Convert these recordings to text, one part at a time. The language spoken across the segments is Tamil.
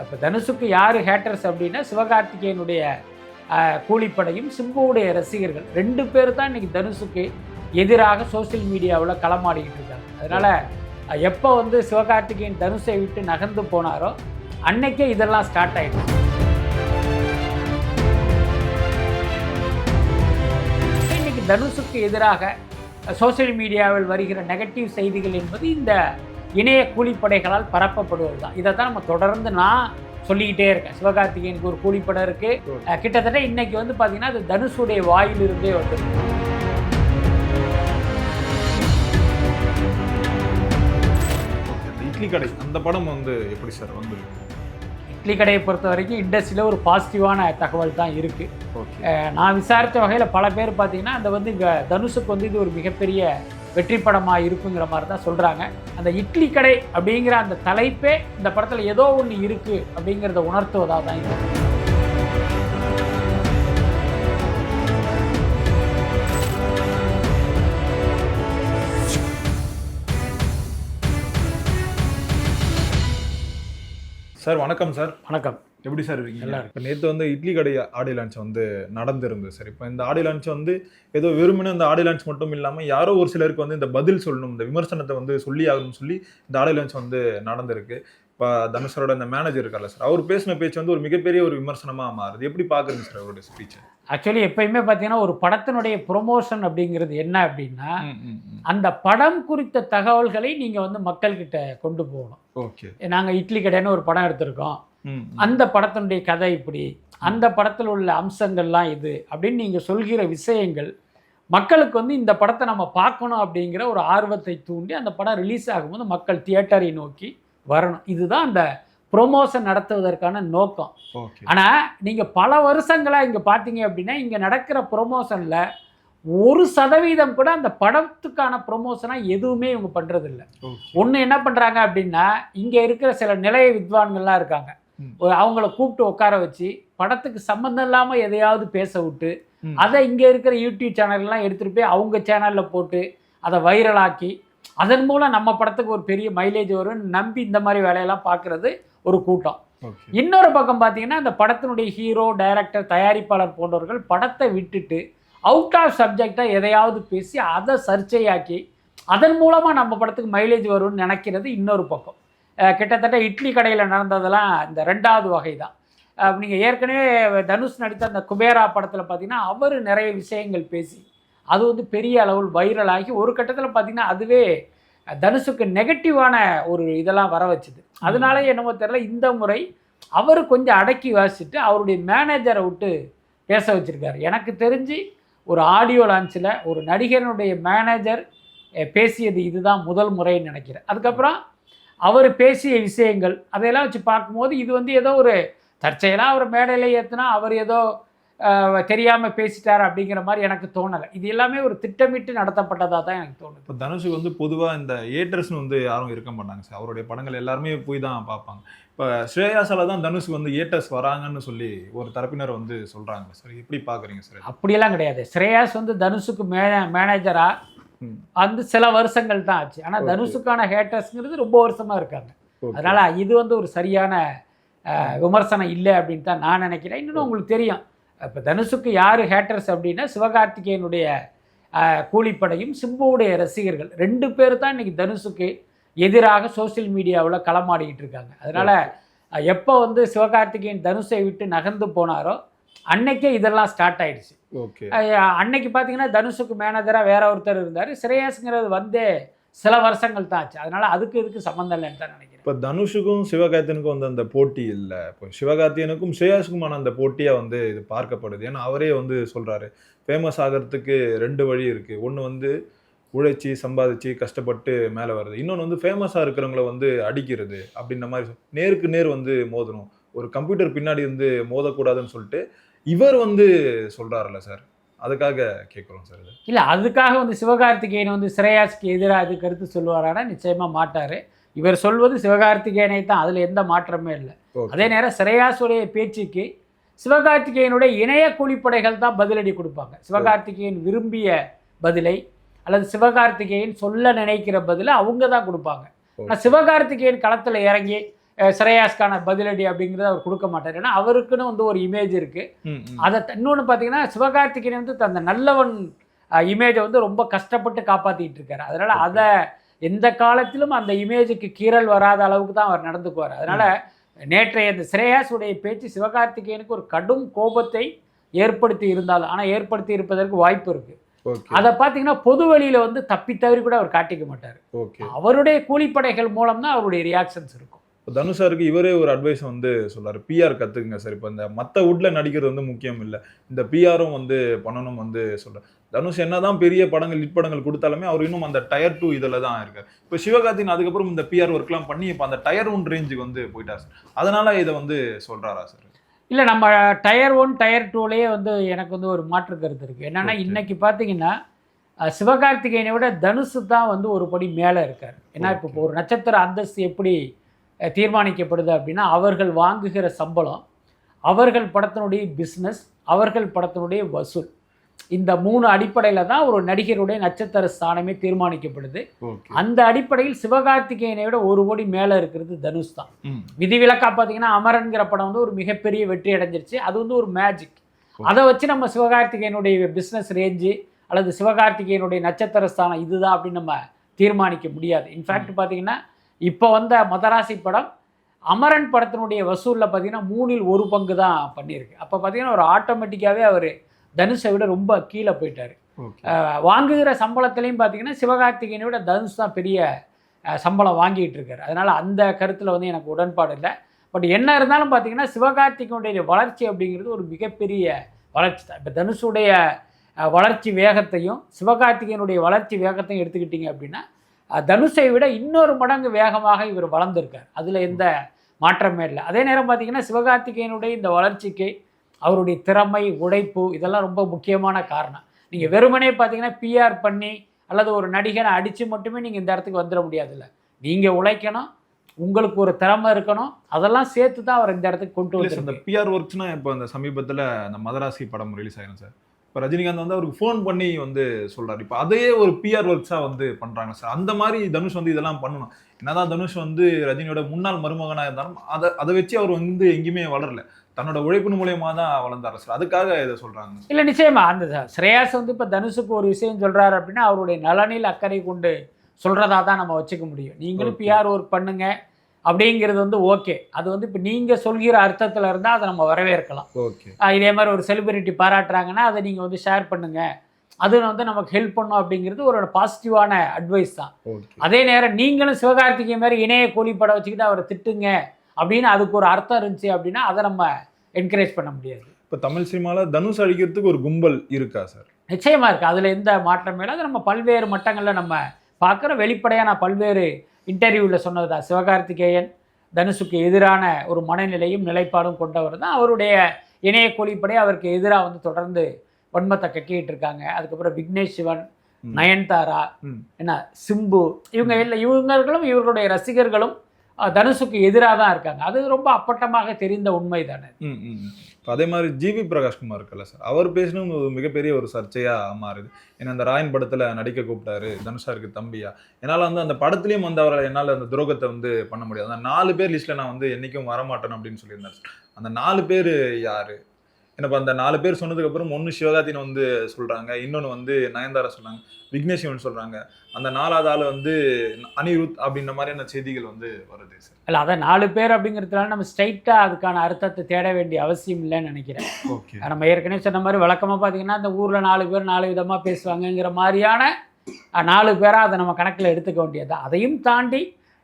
இப்போ தனுஷுக்கு யார் ஹேட்டர்ஸ் அப்படின்னா சிவகார்த்திகேயனுடைய கூலிப்படையும் சிம்புவுடைய ரசிகர்கள் 2 பேர் தான் இன்றைக்கி தனுஷுக்கு எதிராக சோசியல் மீடியாவில் களமாடிக்கிட்டு இருக்காங்க. அதனால் எப்போ வந்து சிவகார்த்திகேயன் தனுஷை விட்டு நகர்ந்து போனாரோ அன்னைக்கே இதெல்லாம் ஸ்டார்ட் ஆகிடுச்சு. இன்னைக்கு தனுஷுக்கு எதிராக சோசியல் மீடியாவில் வருகிற நெகட்டிவ் செய்திகள் என்பது இந்த இணைய கூலிப்படைகளால் பரப்பப்படுவது தான். இதை தான் நம்ம தொடர்ந்து நான் சொல்லிக்கிட்டே இருக்கேன். சிவகார்த்திகேயனுக்கு ஒரு கூலிப்படை இருக்குது. கிட்டத்தட்ட இன்னைக்கு வந்து பார்த்தீங்கன்னா அது தனுஷுடைய வாயிலிருந்தே வந்துருக்கு. இட்லி கடை அந்த படம் வந்து எப்படி சார் வந்து? இட்லி கடையை பொறுத்த வரைக்கும் இண்டஸ்ட்ரியில் ஒரு பாசிட்டிவான தகவல் தான் இருக்குது. நான் விசாரித்த வகையில் பல பேர் பார்த்தீங்கன்னா அந்த வந்து இங்கே தனுஷுக்கு வந்து இது ஒரு மிகப்பெரிய வெற்றி படமாக இருக்குங்கிற மாதிரி தான் சொல்கிறாங்க. அந்த இட்லி கடை அப்படிங்கிற அந்த தலைப்பே இந்த படத்தில் ஏதோ ஒன்று இருக்குது அப்படிங்கிறத உணர்த்துவதாக தான் இருக்குது. சார் வணக்கம் சார். வணக்கம். எப்படி சார் இருக்கீங்க? இப்போ நேற்று வந்து இட்லி கடை ஆடியோ லான்ச் வந்து நடந்திருந்தது சார். இப்போ இந்த ஆடியோ லான்ச் வந்து ஏதோ வெறுமனே இந்த ஆடியோ லான்ச் மட்டும் இல்லாமல் யாரோ ஒரு சிலருக்கு வந்து இந்த பதில் சொல்லணும், இந்த விமர்சனத்தை வந்து சொல்லி ஆகணும்னு சொல்லி இந்த ஆடியோ லான்ச் வந்து நடந்திருக்கு. இப்போ தனுஷரோட இந்த மேனேஜர் இருக்கார்ல சார், அவர் பேசின பேச்சு வந்து ஒரு மிகப்பெரிய ஒரு விமர்சனமாக மாறுது. எப்படி பார்க்குறீங்க சார் அவருடைய ஸ்பீச்சை? ஆக்சுவலி எப்பயுமே பார்த்தீங்கன்னா ஒரு படத்தினுடைய ப்ரொமோஷன் அப்படிங்கிறது என்ன அப்படின்னா அந்த படம் குறித்த தகவல்களை நீங்கள் வந்து மக்கள்கிட்ட கொண்டு போகணும். ஓகே, நாங்கள் இட்லி கடைன்னு ஒரு படம் எடுத்திருக்கோம், அந்த படத்தினுடைய கதை இப்படி, அந்த படத்தில் உள்ள அம்சங்கள்லாம் இது அப்படின்னு நீங்கள் சொல்கிற விஷயங்கள் மக்களுக்கு வந்து இந்த படத்தை நம்ம பார்க்கணும் அப்படிங்கிற ஒரு ஆர்வத்தை தூண்டி அந்த படம் ரிலீஸ் ஆகும்போது மக்கள் தியேட்டரை நோக்கி வரணும். இதுதான் அந்த ப்ரொமோஷன் நடத்துவதற்கான நோக்கம். ஆனால் நீங்கள் பல வருஷங்களாக இங்கே பார்த்தீங்க அப்படின்னா இங்கே நடக்கிற ப்ரொமோஷனில் 1% கூட அந்த படத்துக்கான ப்ரொமோஷனாக எதுவுமே இவங்க பண்ணுறதில்ல. ஒன்று என்ன பண்ணுறாங்க அப்படின்னா இங்கே இருக்கிற சில நிலைய வித்வான்கள்லாம் இருக்காங்க, அவங்கள கூப்பிட்டு உட்கார வச்சு படத்துக்கு சம்மந்தம் இல்லாமல் எதையாவது பேச விட்டு அதை இங்கே இருக்கிற யூடியூப் சேனல்லாம் எடுத்துகிட்டு போய் அவங்க சேனலில் போட்டு அதை வைரலாக்கி அதன் மூலம் நம்ம படத்துக்கு ஒரு பெரிய மைலேஜ் வரும்னு நம்பி இந்த மாதிரி வேலையெல்லாம் பார்க்குறது ஒரு கூட்டம். இன்னொரு பக்கம் பார்த்தீங்கன்னா இந்த படத்தினுடைய ஹீரோ, டைரக்டர், தயாரிப்பாளர் போன்றவர்கள் படத்தை விட்டுட்டு அவுட் ஆஃப் சப்ஜெக்டாக எதையாவது பேசி அதை சர்ச்சையாக்கி அதன் மூலமாக நம்ம படத்துக்கு மைலேஜ் வரும்னு நினைக்கிறது இன்னொரு பக்கம். கிட்டத்தட்ட இட்லி கடையில் நடந்ததெல்லாம் இந்த 2வது வகை தான். நீங்கள் ஏற்கனவே தனுஷ் நடித்த அந்த குபேரா படத்தில் பார்த்தீங்கன்னா அவர் நிறைய விஷயங்கள் பேசி அது வந்து பெரிய அளவில் வைரலாகி ஒரு கட்டத்தில் பார்த்திங்கன்னா அதுவே தனுஷுக்கு நெகட்டிவான ஒரு இதெல்லாம் வர வச்சுது. அதனால என்னமோ தெரியல இந்த முறை அவர் கொஞ்சம் அடக்கி வாசிச்சுட்டு அவருடைய மேனேஜரை விட்டு பேச வச்சுருக்காரு. எனக்கு தெரிஞ்சு ஒரு ஆடியோ லான்ச்சில் ஒரு நடிகனுடைய மேனேஜர் பேசியது இதுதான் முதல் முறைன்னு நினைக்கிறேன். அதுக்கப்புறம் அவர் பேசிய விஷயங்கள் அதையெல்லாம் வச்சு பார்க்கும்போது இது வந்து ஏதோ ஒரு தற்செயலாக அவர் மேடையில் ஏற்றுனா அவர் ஏதோ தெரியாமல் பேசிட்டார் அப்படிங்கிற மாதிரி எனக்கு தோணலை. இது எல்லாமே ஒரு திட்டமிட்டு நடத்தப்பட்டதாக தான் எனக்கு தோணுது. இப்போ தனுஷுக்கு வந்து பொதுவாக இந்த ஏட்டர்ஸ்னு வந்து யாரும் இருக்க மாட்டாங்க சார். அவருடைய படங்கள் எல்லாருமே போய் தான் பார்ப்பாங்க. இப்போ ஸ்ரேயாஸால தான் தனுஷுக்கு வந்து ஏட்டர்ஸ் வராங்கன்னு சொல்லி ஒரு தரப்பினர் வந்து சொல்கிறாங்க சார். எப்படி பார்க்குறீங்க சார்? அப்படியெல்லாம் கிடையாது. ஸ்ரேயாஸ் வந்து தனுஷுக்கு மேனேஜராக வந்து சில வருஷங்கள் தான் ஆச்சு. ஆனால் தனுஷுக்கான ஹேட்டர்ஸ்ங்கிறது ரொம்ப வருஷமாக இருக்காங்க. அதனால் இது வந்து ஒரு சரியான விமர்சனம் இல்லை அப்படின்னு தான் நான் நினைக்கிறேன். இன்னொன்று உங்களுக்கு தெரியும், இப்போ தனுஷுக்கு யார் ஹேட்டர்ஸ் அப்படின்னா சிவகார்த்திகேயனுடைய கூலிப்படையும் சிம்புவுடைய ரசிகர்கள் 2 பேர் தான் இன்றைக்கி தனுஷுக்கு எதிராக சோசியல் மீடியாவில் களமாடிக்கிட்டு இருக்காங்க. அதனால் எப்போ வந்து சிவகார்த்திகேயன் தனுஷை விட்டு நகர்ந்து போனாரோ அன்னைக்கே இதெல்லாம் ஸ்டார்ட் ஆகிடுச்சு. அன்னைக்கு பார்த்தீங்கன்னா தனுஷுக்கு மேனேஜராக வேற ஒருத்தர் இருந்தார். ஸ்ரேயாஸுங்கிறது வந்து சில வருஷங்கள் தான் ஆச்சு. அதனால் அதுக்கு இதுக்கு சம்மந்தம் இல்லைன்னு தான் நினைக்கிறேன். இப்போ தனுஷுக்கும் சிவகார்த்தியனுக்கும் வந்து அந்த போட்டி இல்லை, இப்போ சிவகார்த்தியனுக்கும் ஸ்ரேயாஸுக்குமான அந்த போட்டியாக வந்து இது பார்க்கப்படுது. ஏன்னா அவரே வந்து சொல்கிறாரு ஃபேமஸ் ஆகிறதுக்கு 2 வழி இருக்குது. ஒன்று வந்து உழைச்சி சம்பாதிச்சு கஷ்டப்பட்டு மேலே வருது, இன்னொன்று வந்து ஃபேமஸாக இருக்கிறவங்கள வந்து அடிக்கிறது அப்படின்ற மாதிரி நேருக்கு நேர் வந்து மோதணும், ஒரு கம்ப்யூட்டர் பின்னாடி வந்து மோதக்கூடாதுன்னு சொல்லிட்டு இவர் வந்து சொல்கிறாருல்ல சார். அதுக்காக கேட்குறோம் சார். இல்லை, அதுக்காக வந்து சிவகார்த்திகேயன் வந்து ஸ்ரேயாஸ்க்கு எதிராக அது கருத்து சொல்லுவாரானா நிச்சயமாக மாட்டார். இவர் சொல்வது சிவகார்த்திகேயனை தான், அதில் எந்த மாற்றமே இல்லை. அதே நேரம் ஸ்ரேயாஸுடைய பேச்சுக்கு சிவகார்த்திகேயனுடைய இணைய கூலிப்படைகள் தான் பதிலடி கொடுப்பாங்க. சிவகார்த்திகேயன் விரும்பிய பதிலை அல்லது சிவகார்த்திகேயன் சொல்ல நினைக்கிற பதிலை அவங்க தான் கொடுப்பாங்க. ஆனால் சிவகார்த்திகேயன் களத்தில் இறங்கி ஸ்ரேயாஸ்கான பதிலடி அப்படிங்கிறத அவர் கொடுக்க மாட்டார். ஏன்னா அவருக்குன்னு வந்து ஒரு இமேஜ் இருக்குது. அதை இன்னொன்று பார்த்தீங்கன்னா சிவகார்த்திகேயன் வந்து அந்த நல்லவன் இமேஜை வந்து ரொம்ப கஷ்டப்பட்டு காப்பாற்றிட்டு இருக்காரு. அதனால் அதை எந்த காலத்திலும் அந்த இமேஜுக்கு கீறல் வராத அளவுக்கு தான் அவர் நடந்துக்குவார். அதனால் நேற்றைய இந்த ஸ்ரேயாஸுடைய பேச்சு சிவகார்த்திகேயனுக்கு ஒரு கடும் கோபத்தை ஏற்படுத்தி இருந்தாலும், ஆனால் ஏற்படுத்தி இருப்பதற்கு வாய்ப்பு இருக்குது. அதை பார்த்தீங்கன்னா பொது வழியில் வந்து தப்பி தவறி கூட அவர் காட்டிக்க மாட்டார். அவருடைய கூலிப்படைகள் மூலம் தான் அவருடைய ரியாக்ஷன்ஸ் இருக்கும். தனுஷாருக்கு இவரே ஒரு அட்வைஸ் வந்து சொல்றாரு, பிஆர் கத்துக்குங்க சார். இப்போ இந்த மற்ற வுட்ல நடிக்கிறது வந்து முக்கியம் இல்லை, இந்த பிஆரும் வந்து பண்ணணும் வந்து சொல்றாரு. தனுஷ் என்னதான் பெரிய படங்கள் ஹிட் படங்கள் கொடுத்தாலுமே அவர் இன்னும் அந்த டயர் 2 இதில் தான் இருக்காரு. இப்போ சிவகார்த்திகேயன் அதுக்கப்புறம் இந்த பிஆர் ஒர்க்லாம் பண்ணி இப்போ அந்த டயர் 1 ரேஞ்சுக்கு வந்து போயிட்டார் சார். அதனால இதை வந்து சொல்றாரா சார்? இல்லை, நம்ம டயர் 1 டயர் 2லேயே வந்து எனக்கு வந்து ஒரு மாற்று கருத்து இருக்குது. என்னென்னா இன்னைக்கு பார்த்தீங்கன்னா சிவகார்த்திகேயனை விட தனுஷு தான் வந்து ஒரு படி மேலே இருக்கார். ஏன்னா இப்போ ஒரு நட்சத்திர அந்தஸ்து எப்படி தீர்மானிக்கப்படுது அப்படின்னா அவர்கள் வாங்குகிற சம்பளம், அவர்கள் படத்தினுடைய பிஸ்னஸ், அவர்கள் படத்தினுடைய வசூல், இந்த 3 அடிப்படையில் தான் ஒரு நடிகருடைய நட்சத்திர ஸ்தானமே தீர்மானிக்கப்படுது. அந்த அடிப்படையில் சிவகார்த்திகேயனை விட ஒரு கோடி மேலே இருக்கிறது தனுஷ் தான். விதிவிலக்கா பார்த்தீங்கன்னா அமரன்கிற படம் வந்து ஒரு மிகப்பெரிய வெற்றி அடைஞ்சிருச்சு. அது வந்து ஒரு மேஜிக். அதை வச்சு நம்ம சிவகார்த்திகேயனுடைய பிஸ்னஸ் ரேஞ்சு அல்லது சிவகார்த்திகேயனுடைய நட்சத்திர ஸ்தானம் இதுதான் அப்படின்னு நம்ம தீர்மானிக்க முடியாது. இன்ஃபேக்ட் பார்த்தீங்கன்னா இப்போ வந்த மதராசி படம் அமரன் படத்தினுடைய வசூலில் பார்த்தீங்கன்னா 3இல் 1 பங்கு தான் பண்ணியிருக்கு. அப்போ பார்த்தீங்கன்னா ஒரு ஆட்டோமேட்டிக்காகவே அவர் தனுஷை விட ரொம்ப கீழே போயிட்டார். வாங்குகிற சம்பளத்துலேயும் பார்த்தீங்கன்னா சிவகார்த்திகேயனை விட தனுஷ் தான் பெரிய சம்பளம் வாங்கிட்டு இருக்காரு. அதனால் அந்த கருத்தில் வந்து எனக்கு உடன்பாடு இல்லை. பட் என்ன இருந்தாலும் பார்த்தீங்கன்னா சிவகார்த்திகேயனுடைய வளர்ச்சி அப்படிங்கிறது ஒரு மிகப்பெரிய வளர்ச்சி தான். இப்போ தனுஷுடைய வளர்ச்சி வேகத்தையும் சிவகார்த்திகேயனுடைய வளர்ச்சி வேகத்தையும் எடுத்துக்கிட்டிங்க அப்படின்னா தனுஷை விட இன்னொரு மடங்கு வேகமாக இவர் வளர்ந்துருக்கார். அதில் எந்த மாற்றமே இல்லை. அதே நேரம் பார்த்தீங்கன்னா சிவகார்த்திகேயனுடைய இந்த வளர்ச்சிக்கு அவருடைய திறமை, உழைப்பு இதெல்லாம் ரொம்ப முக்கியமான காரணம். நீங்கள் வெறுமனே பார்த்தீங்கன்னா பிஆர் பண்ணி அல்லது ஒரு நடிகனை அடித்து மட்டுமே நீங்கள் இந்த இடத்துக்கு வந்துட முடியாதுல்ல. நீங்கள் உழைக்கணும், உங்களுக்கு ஒரு திறமை இருக்கணும், அதெல்லாம் சேர்த்து தான் அவர் இந்த இடத்துக்கு கொண்டு வந்து. இந்த பிஆர் ஒர்க்ஸ்னால் இப்போ இந்த சமீபத்தில் அந்த மதராசி படம் ரிலீஸ் ஆகிடும் சார். இப்போ ரஜினிகாந்த் வந்து அவருக்கு ஃபோன் பண்ணி வந்து சொல்கிறார். இப்போ அதையே ஒரு பிஆர் ஒர்க்ஸாக வந்து பண்ணுறாங்க சார். அந்த மாதிரி தனுஷ் வந்து இதெல்லாம் பண்ணணும். என்னதான் தனுஷ் வந்து ரஜினியோட முன்னாள் மருமகனாக இருந்தாலும் அதை வச்சு அவர் வந்து எங்கேயுமே வளரல, தன்னோட உழைப்பின் மூலியமாக தான் வளர்ந்தார் சார். அதுக்காக இதை சொல்கிறாங்க. இல்லை, நிச்சயமா அந்த ஸ்ரேயாஸ் வந்து இப்போ தனுஷுக்கு ஒரு விஷயம் சொல்கிறாரு அப்படின்னா அவருடைய நலனில் அக்கறை கொண்டு சொல்கிறதா தான் நம்ம வச்சுக்க முடியும். நீங்களும் பிஆர் ஒர்க் பண்ணுங்க அப்படிங்கிறது வந்து ஓகே. அது வந்து இப்போ நீங்கள் சொல்கிற அர்த்தத்தில் இருந்தால் அதை நம்ம வரவேற்கலாம். ஓகே, இதே மாதிரி ஒரு செலிபிரிட்டி பாராட்டுறாங்கன்னா அதை நீங்கள் வந்து ஷேர் பண்ணுங்கள், அது வந்து நமக்கு ஹெல்ப் பண்ணும் அப்படிங்கிறது ஒரு பாசிட்டிவான அட்வைஸ் தான். அதே நேரம் நீங்களும் சிவகார்த்திகேயன் மாதிரி இணைய கூலிப்படம் வச்சுக்கிட்டு அவரை திட்டுங்க அப்படின்னு அதுக்கு ஒரு அர்த்தம் இருந்துச்சு அப்படின்னா அதை நம்ம என்கரேஜ் பண்ண முடியாது. இப்போ தமிழ் சினிமாவில் தனுஷ் அழிக்கிறதுக்கு ஒரு கும்பல் இருக்கா சார்? நிச்சயமாக இருக்குது. அதில் எந்த மாற்றமே இல்லை. அது நம்ம பல்வேறு மட்டங்களில் நம்ம பார்க்குற வெளிப்படையாக நான் பல்வேறு இன்டர்வியூவில் சொன்னது தான். சிவகார்த்திகேயன் தனுஷுக்கு எதிரான ஒரு மனநிலையும் நிலைப்பாடும் கொண்டவர் தான். அவருடைய இணைய கூலிப்படை அவருக்கு எதிராக வந்து தொடர்ந்து வன்மத்தை கக்கிட்டு இருக்காங்க. அதுக்கப்புறம் விக்னேஷ் சிவன், நயன்தாரா, என்ன சிம்பு, இவங்களும் இவர்களுடைய ரசிகர்களும் தனுஷுக்கு எதிராக தான் இருக்காங்க. அது ரொம்ப அப்பட்டமாக தெரிந்த உண்மை தானே. அதே மாதிரி ஜிவி பிரகாஷ்குமார் இருக்குல்ல சார், அவர் பேசணும் மிகப்பெரிய ஒரு சர்ச்சையாக மாறுது. ஏன்னா அந்த ராயன் படத்தில் நடிக்க கூப்பிட்டாரு, தனுஷாருக்கு தம்பியா. என்னால் வந்து அந்த படத்துலேயும் வந்து அவரை என்னால் அந்த துரோகத்தை வந்து பண்ண முடியாது. அந்த 4 பேர் லிஸ்ட்டில் நான் வந்து என்றைக்கும் வரமாட்டேன் அப்படின்னு சொல்லியிருந்தார் சார். அந்த 4 பேர் யார்? எனக்கு அந்த 4 பேர் சொன்னதுக்கப்புறம் ஒன்று சிவகார்த்திகேயன் வந்து சொல்கிறாங்க, இன்னொன்று வந்து நயன்தாரா சொல்கிறாங்க, விக்னேஷ் சிவன் சொல்கிறாங்க, அந்த 4வது ஆள் வந்து அனிருத் அப்படின்ற மாதிரியான செய்திகள் வந்து வருது சார். இல்லை, அதை 4 பேர் அப்படிங்கிறதுனால நம்ம ஸ்ட்ரைட்டாக அதுக்கான அர்த்தத்தை தேட வேண்டிய அவசியம் இல்லைன்னு நினைக்கிறேன். ஓகே, நம்ம ஏற்கனவே சொன்ன மாதிரி வழக்கமாக பார்த்தீங்கன்னா அந்த ஊரில் 4 பேர் 4 விதமாக பேசுவாங்கங்கிற மாதிரியான 4 பேராக அதை நம்ம கணக்கில் எடுத்துக்க வேண்டியது. அதையும் தாண்டி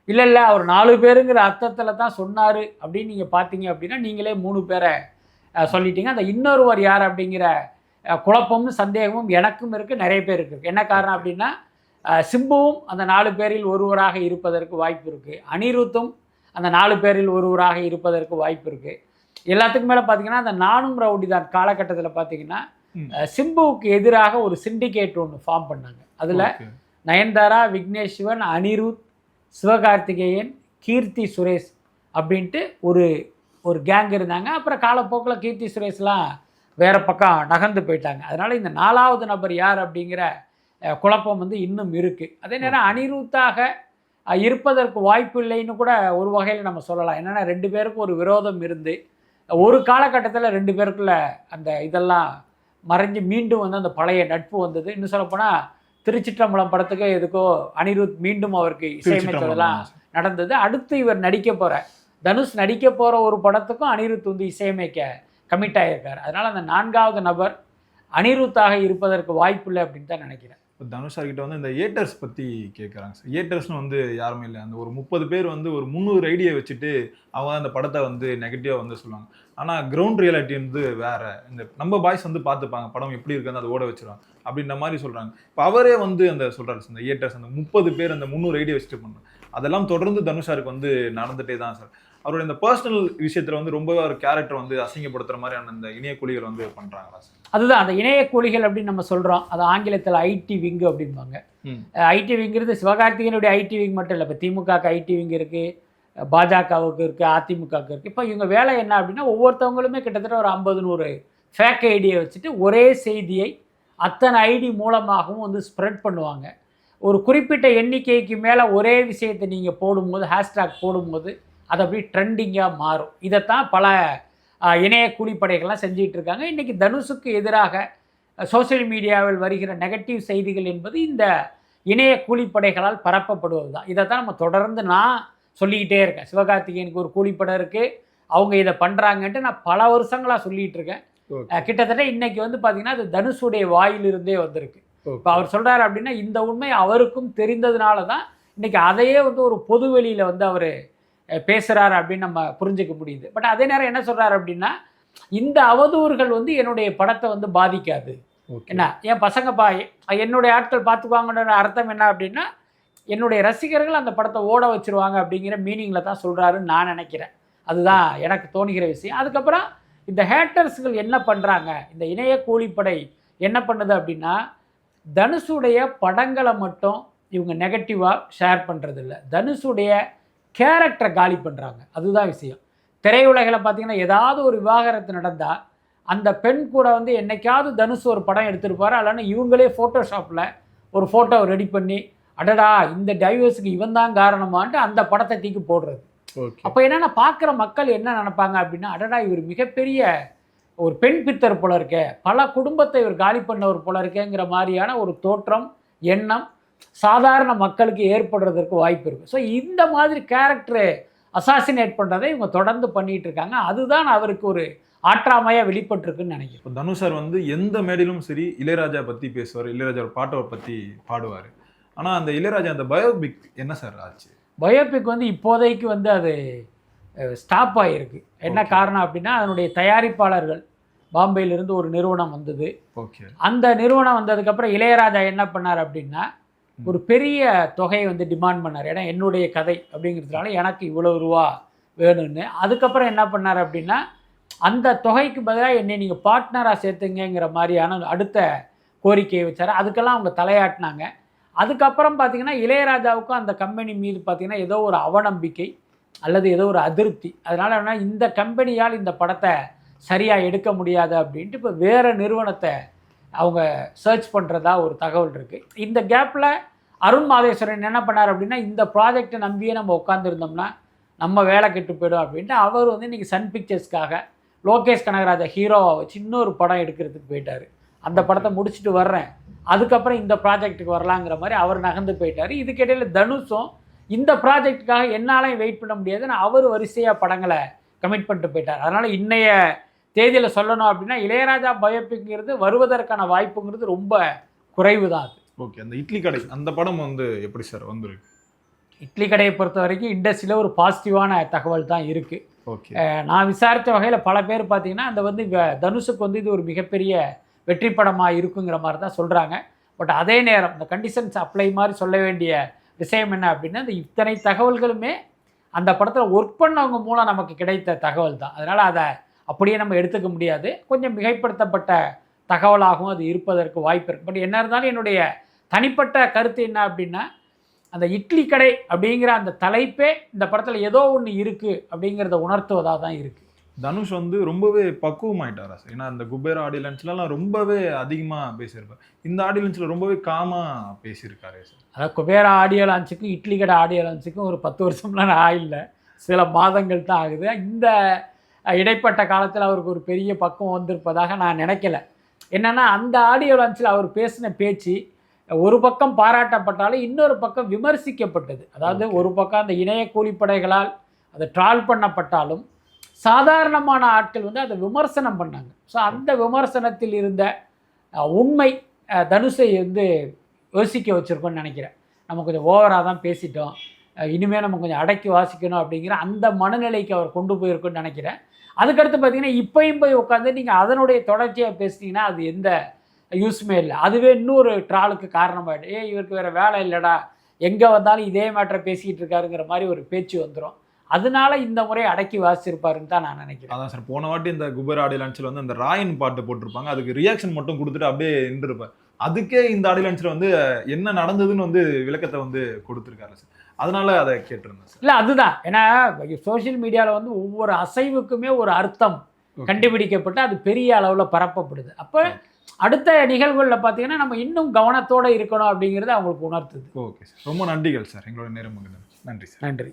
இல்லை அவர் 4 பேருங்கிற அர்த்தத்தில் தான் சொன்னார் அப்படின்னு நீங்கள் பார்த்தீங்க அப்படின்னா நீங்களே 3 பேரை சொல்லிட்டீங்க. அந்த இன்னொருவர் யார் அப்படிங்கிற குழப்பமும் சந்தேகமும் எனக்கும் இருக்குது, நிறைய பேர் இருக்குது. என்ன காரணம் அப்படின்னா சிம்புவும் அந்த 4 பேரில் ஒருவராக இருப்பதற்கு வாய்ப்பு இருக்குது, அனிருத்தும் அந்த 4 பேரில் ஒருவராக இருப்பதற்கு வாய்ப்பு இருக்குது. எல்லாத்துக்கும் மேலே பார்த்தீங்கன்னா அந்த நானும் ரவுடி தான் காலகட்டத்தில் பார்த்தீங்கன்னா சிம்புவுக்கு எதிராக ஒரு சிண்டிகேட் ஒன்று ஃபார்ம் பண்ணாங்க. அதில் நயன்தாரா, விக்னேஷ் சிவன், அனிருத், சிவகார்த்திகேயன், கீர்த்தி சுரேஷ் அப்படின்ட்டு ஒரு கேங் இருந்தாங்க. அப்புறம் காலப்போக்கில் கீர்த்தி சுரேஷ்லாம் வேறு பக்கம் நகர்ந்து போயிட்டாங்க. அதனால் இந்த 4வது நபர் யார் அப்படிங்கிற குழப்பம் வந்து இன்னும் இருக்குது. அதே நேரம் அனிருத்தாக இருப்பதற்கு வாய்ப்பு இல்லைன்னு கூட ஒரு வகையில் நம்ம சொல்லலாம். என்னென்னா 2 பேருக்கும் ஒரு விரோதம் இருந்து ஒரு காலகட்டத்தில் 2 பேருக்குள்ள அந்த இதெல்லாம் மறைஞ்சு மீண்டும் வந்து அந்த பழைய நட்பு வந்தது. இன்னும் சொல்லப்போனால் திருச்சிற்றம்பலம் படத்துக்கு எதுக்கோ அனிருத் மீண்டும் அவருக்கு இசையமைத்ததெல்லாம் நடந்தது. அடுத்து இவர் நடிக்க போகிற தனுஷ் நடிக்க போகிற ஒரு படத்துக்கும் அனிருத் வந்து இசையமைக்க கமிட் ஆகியிருக்கார். அதனால் அந்த 4வது நபர் அனிருத்தாக இருப்பதற்கு வாய்ப்பு இல்லை அப்படின்னு தான் நினைக்கிறேன். இப்போ தனுஷ் சார்கிட்ட வந்து இந்த ஏட்டர்ஸ் பற்றி கேட்குறாங்க சார். ஏட்டர்ஸ்னு வந்து யாருமே இல்லை. அந்த ஒரு 30 பேர் வந்து ஒரு 300 ஐடியா வச்சுட்டு அவங்க அந்த படத்தை வந்து நெகட்டிவாக வந்து சொல்லுவாங்க. ஆனால் கிரவுண்ட் ரியாலிட்டி வந்து வேறு. இந்த நம்ம பாய்ஸ் வந்து பார்த்துப்பாங்க படம் எப்படி இருக்குன்னு அதை ஓட வச்சுருவாங்க அப்படின்ற மாதிரி சொல்கிறாங்க. இப்போ அவரே வந்து அந்த சொல்கிறாரு இந்த ஏட்டர்ஸ் அந்த 30 பேர் அந்த 300 ஐடியா வச்சுட்டு பண்ணுறாங்க. அதெல்லாம் தொடர்ந்து தனுஷ் சாருக்கு வந்து நடந்துகிட்டே தான் சார். அவருடைய இந்த பர்சனல் விஷயத்தில் வந்து ரொம்ப ஒரு கேரக்டர் வந்து அசிங்கப்படுத்துகிற மாதிரியான அந்த இணைய கூலிகள் வந்து பண்ணுறாங்களா சார்? அதுதான் அந்த இணைய கூலிகள் அப்படின்னு நம்ம சொல்கிறோம். அது ஆங்கிலத்தில் ஐடி விங்கு அப்படிம்பாங்க. ஐடி விங்கிறது சிவகார்த்திகேயனுடைய ஐடி விங் மட்டும் இல்லை. இப்போ திமுகவுக்கு ஐடி விங் இருக்குது, பாஜகவுக்கு இருக்குது, அதிமுகவுக்கு இருக்குது. இப்போ இவங்க வேலை என்ன அப்படின்னா ஒவ்வொருத்தவங்களுமே கிட்டத்தட்ட ஒரு 50-100 ஃபேக் ஐடியை வச்சுட்டு ஒரே செய்தியை அத்தனை ஐடி மூலமாகவும் வந்து ஸ்ப்ரெட் பண்ணுவாங்க. ஒரு குறிப்பிட்ட எண்ணிக்கைக்கு மேலே ஒரே விஷயத்தை நீங்கள் போடும்போது ஹேஷ்டாக் போடும்போது அது அப்படி ட்ரெண்டிங்காக மாறும். இதைத்தான் பல இணைய கூலிப்படைகள்லாம் செஞ்சிகிட்டு இருக்காங்க. இன்றைக்கி தனுஷுக்கு எதிராக சோசியல் மீடியாவில் வருகிற நெகட்டிவ் செய்திகள் என்பது இந்த இணைய கூலிப்படைகளால் பரப்பப்படுவது தான். இதை தான் நம்ம தொடர்ந்து நான் சொல்லிக்கிட்டே இருக்கேன். சிவகார்த்திகேயனுக்கு ஒரு கூலிப்படை இருக்குது, அவங்க இதை பண்ணுறாங்கன்ட்டு நான் பல வருஷங்களாக சொல்லிகிட்டு இருக்கேன். கிட்டத்தட்ட இன்றைக்கி வந்து பார்த்திங்கன்னா அது தனுஷுடைய வாயிலிருந்தே வந்திருக்கு. இப்போ அவர் சொல்கிறாரு அப்படின்னா இந்த உண்மை அவருக்கும் தெரிந்ததுனால தான் இன்றைக்கி அதையே வந்து ஒரு பொது வெளியில் வந்து அவர் பேசுகிறாரு அப்படின்னு நம்ம புரிஞ்சுக்க முடியுது. பட் அதே நேரம் என்ன சொல்கிறாரு அப்படின்னா இந்த அவதூறுகள் வந்து என்னுடைய படத்தை வந்து பாதிக்காது. என்ன என் பசங்க என்னுடைய ஆட்கள் பார்த்துக்குவாங்கன்ற அர்த்தம் என்ன அப்படின்னா என்னுடைய ரசிகர்கள் அந்த படத்தை ஓட வச்சுருவாங்க அப்படிங்கிற மீனிங்கில் தான் சொல்கிறாருன்னு நான் நினைக்கிறேன். அதுதான் எனக்கு தோணுகிற விஷயம். அதுக்கப்புறம் இந்த ஹேட்டர்ஸ்கள் என்ன பண்ணுறாங்க, இந்த இணைய கூலிப்படை என்ன பண்ணுது அப்படின்னா தனுஷுடைய படங்களை மட்டும் இவங்க நெகட்டிவாக ஷேர் பண்ணுறதில்ல, தனுஷுடைய கேரக்டரை காலி பண்ணுறாங்க. அதுதான் விஷயம். திரையுலகில் பார்த்திங்கன்னா ஏதாவது ஒரு விவாகரத்து நடந்தால் அந்த பெண் கூட வந்து என்னைக்காவது தனுஷ் ஒரு படம் எடுத்திருப்பார். இல்லைன்னா இவங்களே ஃபோட்டோஷாப்பில் ஒரு ஃபோட்டோ ரெடி பண்ணி அடடா இந்த டைவர்ஸுக்கு இவன் தான் காரணமான்ட்டு அந்த படத்தை தூக்கி போடுறது. அப்போ என்னென்னா பார்க்குற மக்கள் என்ன நினைப்பாங்க அப்படின்னா அடடா இவர் மிகப்பெரிய ஒரு பெண் பித்தர் போல இருக்கே, பல குடும்பத்தை இவர் காலி பண்ணவர் போல இருக்கேங்கிற மாதிரியான ஒரு தோற்றம் எண்ணம் சாதாரண மக்களுக்கு ஏற்படுறதுக்கு வாய்ப்பு இருக்குது. ஸோ இந்த மாதிரி கேரக்டரை அசாசினேட் பண்ணுறதை இவங்க தொடர்ந்து பண்ணிகிட்டு இருக்காங்க. அதுதான் அவருக்கு ஒரு ஆற்றாமையாக வெளிப்பட்டிருக்குன்னு நினைக்கிறேன். இப்போ தனுஷ் சார் வந்து எந்த மேடையிலும் சரி இளையராஜா பற்றி பேசுவார், இளையராஜா பாட்டை பற்றி பாடுவார். ஆனால் அந்த இளையராஜா அந்த பயோபிக் என்ன சார் ஆச்சு? பயோபிக் வந்து இப்போதைக்கு வந்து அது ஸ்டாப் ஆகிருக்கு. என்ன காரணம் அப்படின்னா அதனுடைய தயாரிப்பாளர்கள் பாம்பேயிலிருந்து ஒரு நிறுவனம் வந்தது. ஓகே. அந்த நிறுவனம் வந்ததுக்கப்புறம் இளையராஜா என்ன பண்ணார் அப்படின்னா ஒரு பெரிய தொகையை வந்து டிமாண்ட் பண்ணார். ஏன்னா என்னுடைய கதை அப்படிங்கிறதுனால எனக்கு இவ்வளோ ரூபா வேணும்னு. அதுக்கப்புறம் என்ன பண்ணார் அப்படின்னா அந்த தொகைக்கு பதிலாக என்னை நீங்கள் பார்ட்னராக சேர்த்துங்கிற மாதிரியான அடுத்த கோரிக்கையை வச்சார். அதுக்கெல்லாம் அவங்க தலையாட்டினாங்க. அதுக்கப்புறம் பார்த்திங்கன்னா இளையராஜாவுக்கும் அந்த கம்பெனி மீது பார்த்திங்கன்னா ஏதோ ஒரு அவநம்பிக்கை அல்லது ஏதோ ஒரு அதிருப்தி. அதனால் என்ன இந்த கம்பெனியால் இந்த படத்தை சரியாக எடுக்க முடியாது அப்படின்ட்டு இப்போ வேறு நிறுவனத்தை அவங்க சர்ச் பண்ணுறதா ஒரு தகவல் இருக்குது. இந்த கேப்பில் அருண் மாதேஸ்வரன் என்ன பண்ணார் அப்படின்னா இந்த ப்ராஜெக்டை நம்பியே நம்ம உட்காந்துருந்தோம்னா நம்ம வேலை கெட்டு போய்டும் அப்படின்ட்டு அவர் வந்து இன்றைக்கி சன் பிக்சர்ஸ்க்காக லோகேஷ் கனகராஜா ஹீரோவை வச்சு இன்னொரு படம் எடுக்கிறதுக்கு போயிட்டார். அந்த படத்தை முடிச்சுட்டு வர்றேன், அதுக்கப்புறம் இந்த ப்ராஜெக்ட்டுக்கு வரலாங்கிற மாதிரி அவர் நகர்ந்து போயிட்டார். இதுக்கிடையில் தனுஷும் இந்த ப்ராஜெக்டுக்காக என்னாலையும் வெயிட் பண்ண முடியாதுன்னு அவர் வரிசையாக படங்களை கமிட் பண்ணிட்டு போயிட்டார். அதனால் இன்றைய தேதியில் சொல்லணும் அப்படின்னா இளையராஜா பயோபிக்ங்கிறது வருவதற்கான வாய்ப்புங்கிறது ரொம்ப குறைவு தான். அது ஓகே. அந்த இட்லி கடை அந்த படம் வந்து எப்படி சார் வந்துருக்கு? இட்லி கடையை பொறுத்த வரைக்கும் இண்டஸ்ட்ரியில் ஒரு பாசிட்டிவான தகவல் தான் இருக்குது. ஓகே. நான் விசாரித்த வகையில் பல பேர் பார்த்திங்கன்னா அந்த வந்து தனுஷுக்கு வந்து இது ஒரு மிகப்பெரிய வெற்றி படமாக இருக்குங்கிற மாதிரி தான் சொல்கிறாங்க. பட் அதே நேரம் இந்த கண்டிஷன்ஸ் அப்ளை மாதிரி சொல்ல வேண்டிய விஷயம் என்ன அப்படின்னா இந்த இத்தனை தகவல்களுமே அந்த படத்தில் ஒர்க் பண்ணவங்க மூலம் நமக்கு கிடைத்த தகவல் தான். அதனால் அதை அப்படியே நம்ம எடுத்துக்க முடியாது. கொஞ்சம் மிகைப்படுத்தப்பட்ட தகவலாகவும் அது இருப்பதற்கு வாய்ப்பு இருக்குது. பட் என்ன இருந்தாலும் என்னுடைய தனிப்பட்ட கருத்து என்ன அப்படின்னா அந்த இட்லி கடை அப்படிங்கிற அந்த தலைப்பே இந்த படத்தில் ஏதோ ஒன்று இருக்குது அப்படிங்கிறத உணர்த்துவதாக தான் இருக்குது. தனுஷ் வந்து ரொம்பவே பக்குவமாயிட்டாரா சார்? ஏன்னா அந்த குபேர ஆடியோ லான்ச்லாம் ரொம்பவே அதிகமா பேசியிருப்பார். இந்த ஆடியோ லான்ச்ல ரொம்பவே காமா பேசியிருக்காரு சார். அதாவது குபேரா ஆடியோ லான்ச்சுக்கும் இட்லி கடை ஆடியோ லான்ச்சுக்கும் ஒரு 10 வருஷம்லாம் ஆகல, சில மாதங்கள் தான் ஆகுது. இந்த இடைப்பட்ட காலத்தில் அவருக்கு ஒரு பெரிய பக்குவம் வந்திருப்பதாக நான் நினைக்கல. என்னென்னா அந்த ஆடியோ லான்ச்சில் அவர் பேசின பேச்சு ஒரு பக்கம் பாராட்டப்பட்டாலும் இன்னொரு பக்கம் விமர்சிக்கப்பட்டது. அதாவது ஒரு பக்கம் அந்த இணைய கூலிப்படைகளால் அதை ட்ரால் பண்ணப்பட்டாலும் சாதாரணமான ஆட்கள் வந்து அதை விமர்சனம் பண்ணாங்க. ஸோ அந்த விமர்சனத்தில் இருந்த உண்மை தனுஷை வந்து யோசிக்க வச்சுருக்கோன்னு நினைக்கிறேன். நம்ம கொஞ்சம் ஓவராக தான் பேசிட்டோம், இனிமேல் நம்ம கொஞ்சம் அடக்கி வாசிக்கணும் அப்படிங்கிற அந்த மனநிலைக்கு அவர் கொண்டு போயிருக்குன்னு நினைக்கிறேன். அதுக்கடுத்து பார்த்தீங்கன்னா இப்போயும் போய் உட்காந்து நீங்கள் அதனுடைய தொடர்ச்சியாக பேசிட்டீங்கன்னா அது எந்த யூஸுமே இல்லை. அதுவே இன்னொரு ட்ராலுக்கு காரணமாகிடும். இவருக்கு வேறு வேலை இல்லைடா, எங்கே வந்தாலும் இதே மேட்டரை பேசிக்கிட்டு இருக்காருங்கிற மாதிரி ஒரு பேச்சு வந்துடும். அதனால இந்த முறை அடக்கி வாசிச்சிருப்பாருன்னு தான் நான் நினைக்கிறேன். அதான் சார், போன வாட்டி இந்த குபேர ஆடியோ லான்ச்சில் வந்து அந்த ராயன் பாட்டு போட்டிருப்பாங்க, அதுக்கு ரியாக்ஷன் மட்டும் கொடுத்துட்டு அப்படியே நின்றுருப்பார். அதுக்கே இந்த ஆடியோ லான்ச்சில் வந்து என்ன நடந்ததுன்னு வந்து விளக்கத்தை வந்து கொடுத்துருக்காரு சார். அதனால அதை கேட்டிருந்தேன் சார். இல்லை அதுதான், ஏன்னா சோஷியல் மீடியாவில் வந்து ஒவ்வொரு அசைவுக்குமே ஒரு அர்த்தம் கண்டுபிடிக்கப்பட்டு அது பெரிய அளவில் பரப்பப்படுது. அப்போ அடுத்த நிகழ்வுகளில் பார்த்தீங்கன்னா நம்ம இன்னும் கவனத்தோடு இருக்கணும் அப்படிங்கிறது அவங்களுக்கு உணர்த்துது. ஓகே சார், ரொம்ப நன்றிகள் சார், எங்களோட நேரம் நன்றி சார். நன்றி.